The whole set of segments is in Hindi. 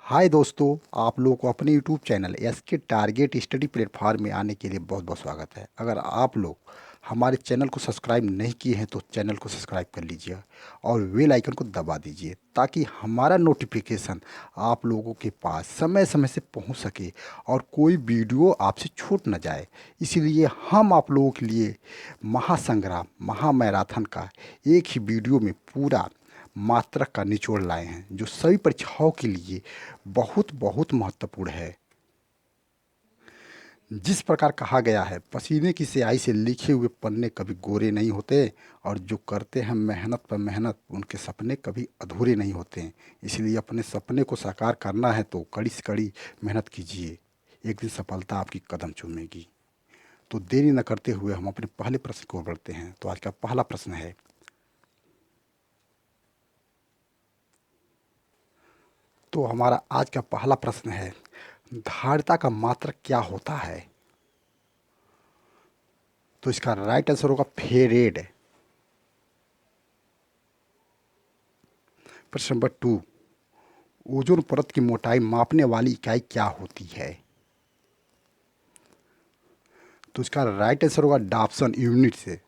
हाय दोस्तों, आप लोगों को अपने यूट्यूब चैनल एस के टारगेट स्टडी प्लेटफॉर्म में आने के लिए बहुत बहुत स्वागत है। अगर आप लोग हमारे चैनल को सब्सक्राइब नहीं किए हैं तो चैनल को सब्सक्राइब कर लीजिए और बेल आइकन को दबा दीजिए ताकि हमारा नोटिफिकेशन आप लोगों के पास समय समय से पहुंच सके और कोई वीडियो आपसे छूट न जाए। इसीलिए हम आप लोगों के लिए महासंग्राम महामैराथन का एक ही वीडियो में पूरा मात्रक का निचोड़ लाए हैं जो सभी परीक्षाओं के लिए बहुत बहुत महत्वपूर्ण है। जिस प्रकार कहा गया है, पसीने की स्याही से लिखे हुए पन्ने कभी गोरे नहीं होते और जो करते हैं मेहनत पर मेहनत उनके सपने कभी अधूरे नहीं होते हैं। इसलिए अपने सपने को साकार करना है तो कड़ी से कड़ी मेहनत कीजिए। एक दिन सफलता आपकी कदम चूमेगी। तो देरी न करते हुए हम अपने पहले प्रश्न को बढ़ते हैं। तो आज का पहला प्रश्न है, तो हमारा आज का पहला प्रश्न है, धारिता का मात्रक क्या होता है? तो इसका राइट आंसर होगा फेरेड। प्रश्न नंबर 2, ओजोन परत की मोटाई मापने वाली इकाई क्या होती है? तो इसका राइट आंसर होगा डाप्सन यूनिट से,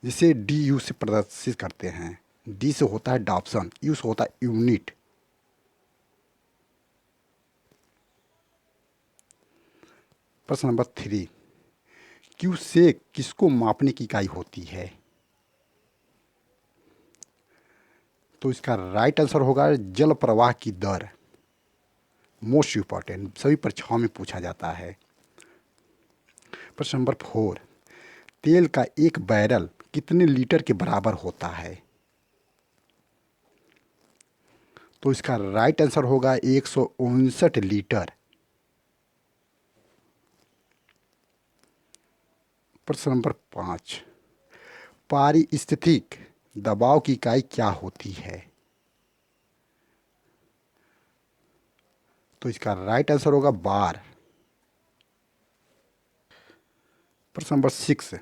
जिसे डी यू से प्रदर्शित करते हैं। डी से होता है डाप्सन, यू से होता है यूनिट। प्रश्न नंबर 3, क्यू से किसको मापने की इकाई होती है? तो इसका राइट आंसर होगा जल प्रवाह की दर। मोस्ट इंपॉर्टेंट, सभी परीक्षाओं में पूछा जाता है। प्रश्न नंबर 4, तेल का एक बैरल कितने लीटर के बराबर होता है? तो इसका राइट आंसर होगा 159 लीटर। प्रश्न नंबर 5, पारिस्थितिक दबाव की इकाई क्या होती है? तो इसका राइट आंसर होगा बार। प्रश्न नंबर 6,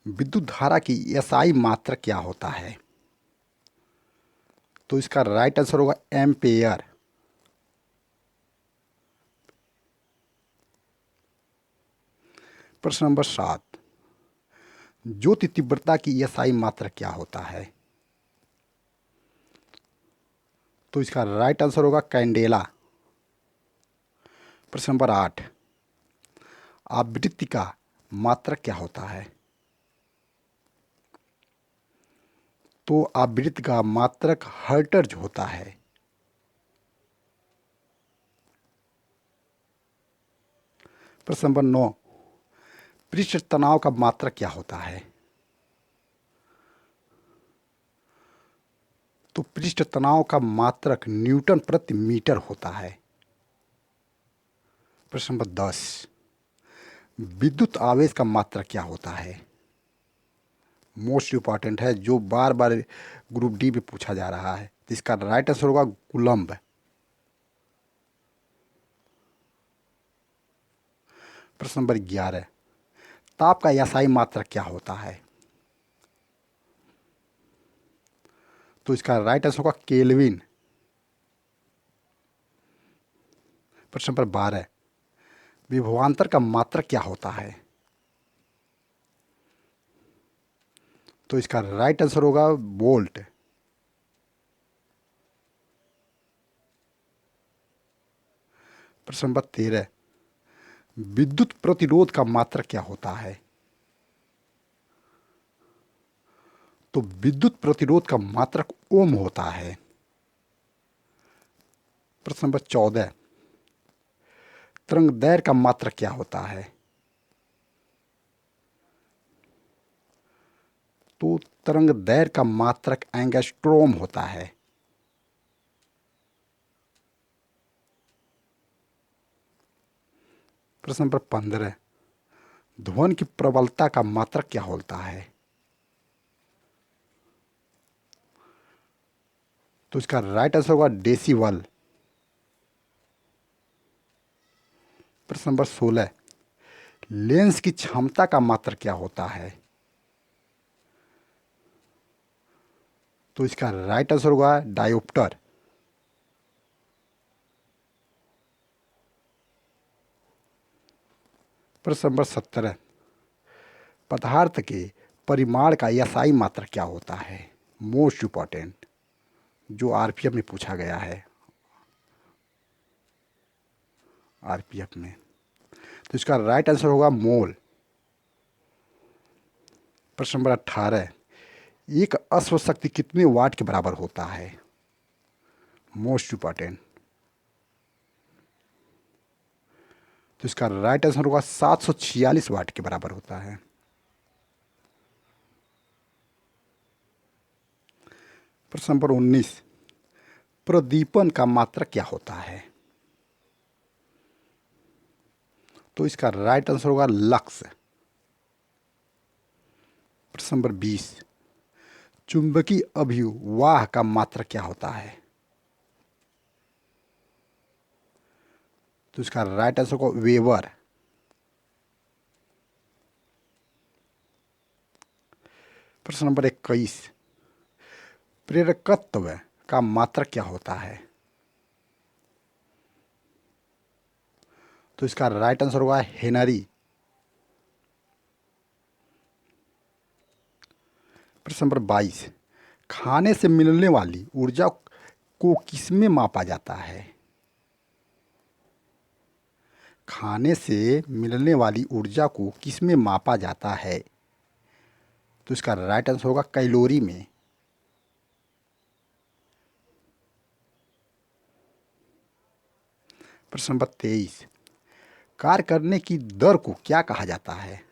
विद्युत धारा की एसआई मात्रक क्या होता है? तो इसका राइट आंसर होगा एम्पेयर। प्रश्न नंबर 7, ज्योति तीव्रता की एसआई मात्रक क्या होता है? तो इसका राइट आंसर होगा कैंडेला। प्रश्न नंबर 8, आवृत्ति का मात्रक क्या होता है? तो आवृत्ति का मात्रक हर्ट्ज होता है। प्रश्न नंबर 9, पृष्ठ तनाव का मात्रक क्या होता है? तो पृष्ठ तनाव का मात्रक न्यूटन प्रति मीटर होता है। प्रश्न नंबर 10, विद्युत आवेश का मात्रक क्या होता है? मोस्ट इंपॉर्टेंट है, जो बार बार ग्रुप डी में पूछा जा रहा है। जिसका राइट आंसर होगा कूलम्ब। प्रश्न नंबर 11, ताप का एसआई मात्रक क्या होता है? तो इसका राइट आंसर होगा केल्विन। प्रश्न नंबर 12, विभवांतर का मात्रक क्या होता है? तो इसका राइट आंसर होगा वोल्ट। प्रश्न नंबर 13, विद्युत प्रतिरोध का मात्रक क्या होता है? तो विद्युत प्रतिरोध का मात्रक ओम होता है। प्रश्न नंबर 14, तरंगदैर्घ्य का मात्रक क्या होता है? तो तरंगदैर्घ्य का मात्रक एंगस्ट्रोम होता है। प्रश्न नंबर 15, ध्वनि की प्रबलता का मात्रक क्या होता है? तो इसका राइट आंसर होगा डेसिबल। प्रश्न नंबर 16, लेंस की क्षमता का मात्रक क्या होता है? तो इसका राइट आंसर होगा डायोप्टर। प्रश्न नंबर 17, पदार्थ के परिमाण का एसआई मात्रक क्या होता है? मोस्ट इम्पॉर्टेंट, जो आरपीएफ में पूछा गया है, आरपीएफ में। तो इसका राइट आंसर होगा मोल। प्रश्न नंबर 18, एक अश्व शक्ति कितने वाट के बराबर होता है? Most important. तो इसका राइट आंसर होगा 746 वाट के बराबर होता है। प्रश्न नंबर 19, प्रदीपन का मात्रक क्या होता है? तो इसका राइट आंसर होगा लक्स। प्रश्न नंबर 20, चुंबकीय अभिवाह का मात्रक क्या होता है? तो इसका राइट आंसर होगा वेबर। प्रश्न नंबर 21, प्रेरकत्व का मात्रक क्या होता है? तो इसका राइट आंसर होगा हेनरी। प्रश्न नंबर 22, खाने से मिलने वाली ऊर्जा को किसमें मापा जाता है? खाने से मिलने वाली ऊर्जा को किसमें मापा जाता है? तो इसका राइट आंसर होगा कैलोरी में। प्रश्न नंबर 23, कार्य करने की दर को क्या कहा जाता है?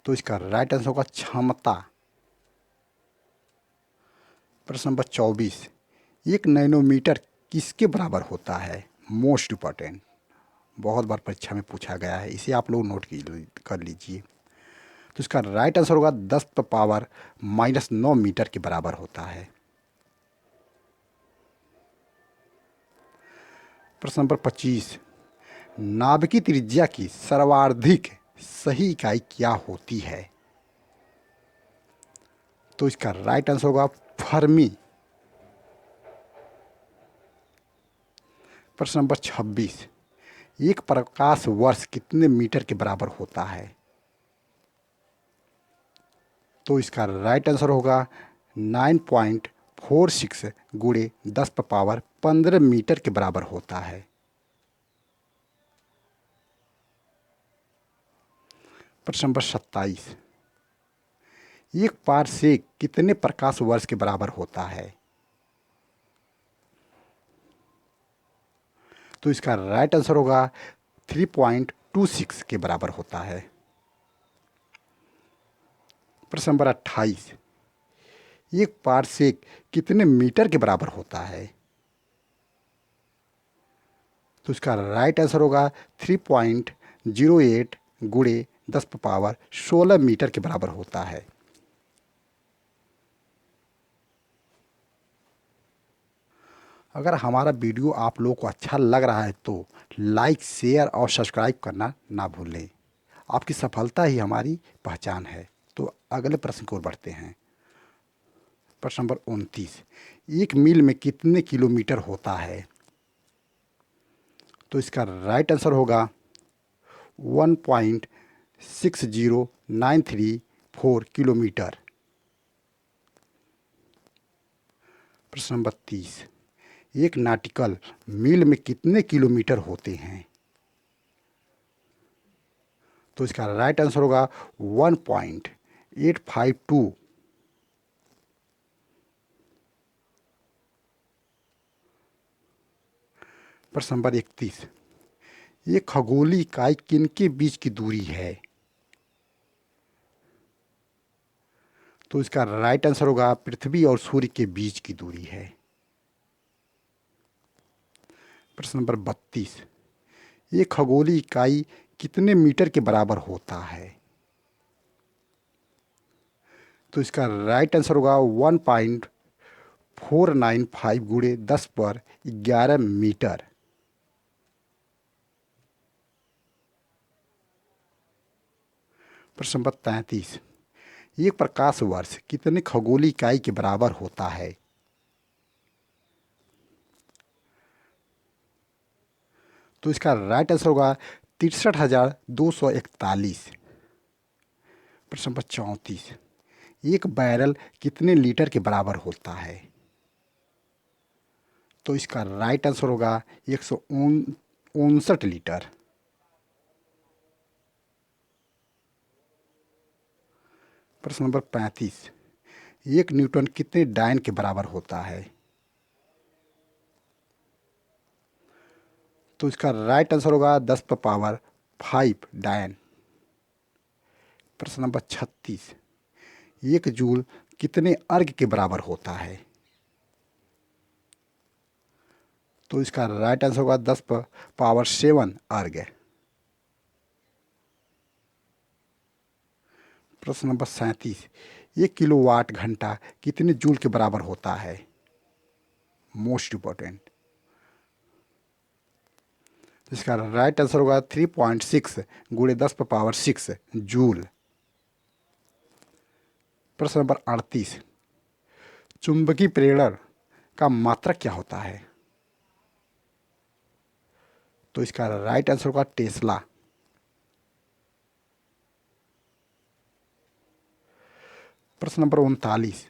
तो इसका राइट आंसर होगा क्षमता। प्रश्न नंबर 24, एक नैनोमीटर किसके बराबर होता है? मोस्ट इम्पॉर्टेंट, बहुत बार परीक्षा में पूछा गया है, इसे आप लोग नोट कर लीजिए। तो इसका राइट आंसर होगा 10⁻⁻9 मीटर के बराबर होता है। प्रश्न नंबर 25, नाभिकीय त्रिज्या की सर्वाधिक सही इकाई क्या होती है? तो इसका राइट आंसर होगा फर्मी। प्रश्न नंबर 26, एक प्रकाश वर्ष कितने मीटर के बराबर होता है? तो इसका राइट आंसर होगा 9.46 गुणे 10⁻15 मीटर के बराबर होता है। प्रश्न नंबर 27, एक पारसेक कितने प्रकाश वर्ष के बराबर होता है? तो इसका राइट आंसर होगा 3.26 के बराबर होता है। प्रश्न नंबर 28, एक पारसेक कितने मीटर के बराबर होता है? तो इसका राइट आंसर होगा 3.08 गुणे 10⁻16 मीटर के बराबर होता है। अगर हमारा वीडियो आप लोगों को अच्छा लग रहा है तो लाइक, शेयर और सब्सक्राइब करना ना भूलें। आपकी सफलता ही हमारी पहचान है। तो अगले प्रश्न की ओर बढ़ते हैं। प्रश्न नंबर 29, एक मील में कितने किलोमीटर होता है? तो इसका राइट आंसर होगा 1.60934 किलोमीटर। प्रश्न नंबर 30, एक नाटिकल मील में कितने किलोमीटर होते हैं? तो इसका राइट आंसर होगा 1.852। प्रश्न नंबर 31, ये खगोलीय इकाई किनके बीच की दूरी है? तो इसका राइट आंसर होगा पृथ्वी और सूर्य के बीच की दूरी है। प्रश्न नंबर 32, ये खगोलीय इकाई कितने मीटर के बराबर होता है? तो इसका राइट आंसर होगा 1.495 गुणे 10⁻11 मीटर। प्रश्न नंबर 33, एक प्रकाश वर्ष कितने खगोलीय इकाई के बराबर होता है? तो इसका राइट आंसर होगा 63,241। प्रश्न नंबर 34, एक बैरल कितने लीटर के बराबर होता है? तो इसका राइट आंसर होगा 159 लीटर। प्रश्न नंबर 35, एक न्यूटन कितने डायन के बराबर होता है? तो इसका राइट आंसर होगा 10 पर पावर 5 डायन। प्रश्न नंबर 36, एक जूल कितने अर्ग के बराबर होता है? तो इसका राइट आंसर होगा 10 पर पावर 7 अर्ग। प्रश्न नंबर 37, 1 किलोवाट घंटा कितने जूल के बराबर होता है? Most important. इसका राइट आंसर होगा 3.6 गुणे 10 पर पावर 6 जूल। प्रश्न नंबर 38, चुंबकीय प्रेरण का मात्रक क्या होता है? तो इसका राइट आंसर होगा टेस्ला। प्रश्न नंबर 39,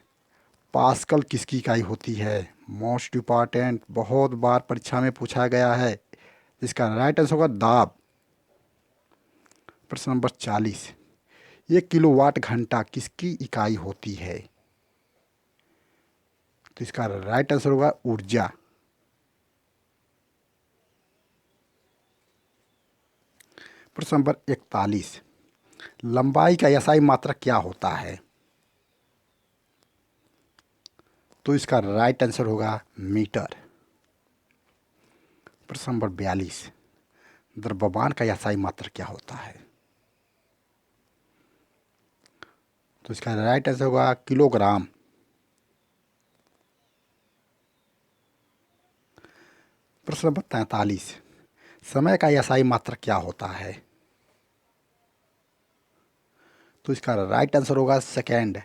पास्कल किसकी इकाई होती है? मोस्ट इंपॉर्टेंट, बहुत बार परीक्षा में पूछा गया है। इसका राइट आंसर होगा दाब। प्रश्न नंबर 40, 1 किलोवाट घंटा किसकी इकाई होती है? तो इसका राइट आंसर होगा ऊर्जा। प्रश्न नंबर 41, लंबाई का एसआई मात्रक क्या होता है? तो इसका राइट आंसर होगा मीटर। प्रश्न नंबर 42, द्रव्यमान का एसआई मात्रक क्या होता है? तो इसका राइट आंसर होगा किलोग्राम। प्रश्न नंबर 43, समय का एसआई मात्रक क्या होता है? तो इसका राइट आंसर होगा सेकेंड।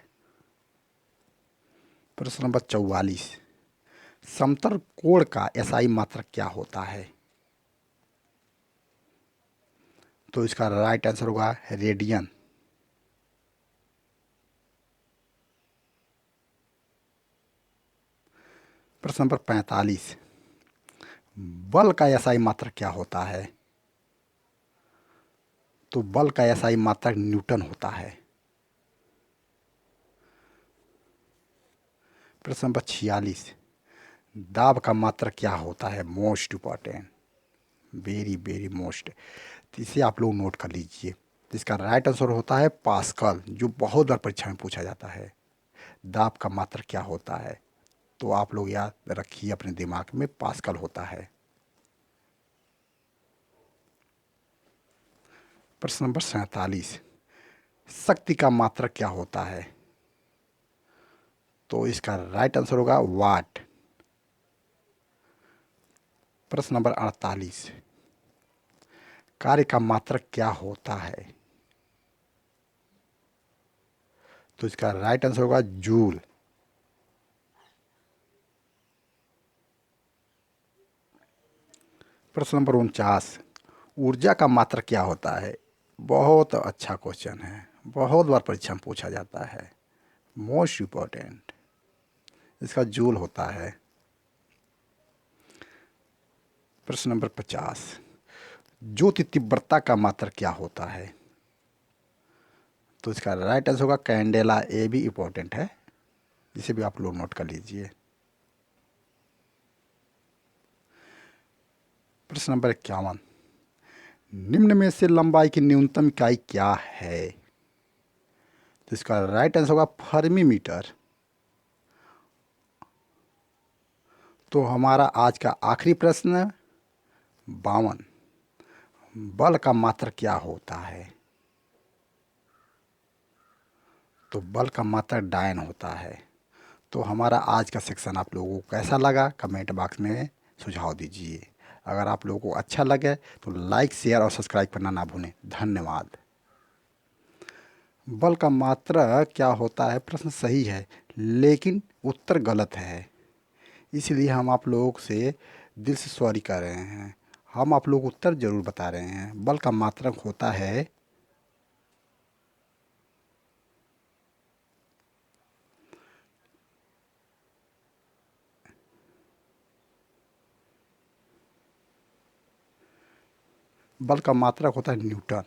प्रश्न नंबर 44, समतल कोण का एसआई मात्रक क्या होता है? तो इसका राइट आंसर होगा रेडियन। प्रश्न नंबर 45, बल का एसआई मात्रक क्या होता है? तो बल का एसआई मात्रक न्यूटन होता है। प्रश्न नंबर 46, दाब का मात्रक क्या होता है? Most important, very very most. तो इसे आप लोग नोट कर लीजिए। इसका राइट आंसर होता है पास्कल, जो बहुत बार परीक्षा में पूछा जाता है। दाब का मात्रक क्या होता है? तो आप लोग याद रखिए अपने दिमाग में, पास्कल होता है। प्रश्न नंबर 47, शक्ति का मात्रक क्या होता है? तो इसका राइट आंसर होगा वाट। प्रश्न नंबर 48, कार्य का मात्रक क्या होता है? तो इसका राइट आंसर होगा जूल। प्रश्न नंबर 49, ऊर्जा का मात्रक क्या होता है? बहुत अच्छा क्वेश्चन है, बहुत बार परीक्षा में पूछा जाता है। मोस्ट इंपॉर्टेंट, इसका जूल होता है। प्रश्न नंबर 50, ज्योति तीव्रता का मात्रक क्या होता है? तो इसका राइट आंसर होगा कैंडेला। ए भी इंपॉर्टेंट है, जिसे भी आप लोग नोट कर लीजिए। प्रश्न नंबर 51, निम्न में से लंबाई की न्यूनतम इकाई क्या है? तो इसका राइट आंसर होगा फर्मी मीटर। तो हमारा आज का आखिरी प्रश्न 52, बल का मात्रक क्या होता है? तो बल का मात्रक डायन होता है। तो हमारा आज का सेक्शन आप लोगों को कैसा लगा, कमेंट बॉक्स में सुझाव दीजिए। अगर आप लोगों को अच्छा लगे तो लाइक, शेयर और सब्सक्राइब करना ना भूलें। धन्यवाद। बल का मात्रक क्या होता है, प्रश्न सही है, लेकिन उत्तर गलत है। इसलिए हम आप लोगों से दिल से सॉरी कर रहे हैं। हम आप लोग को उत्तर ज़रूर बता रहे हैं। बल का मात्रक होता है बल का मात्रक होता है न्यूटन।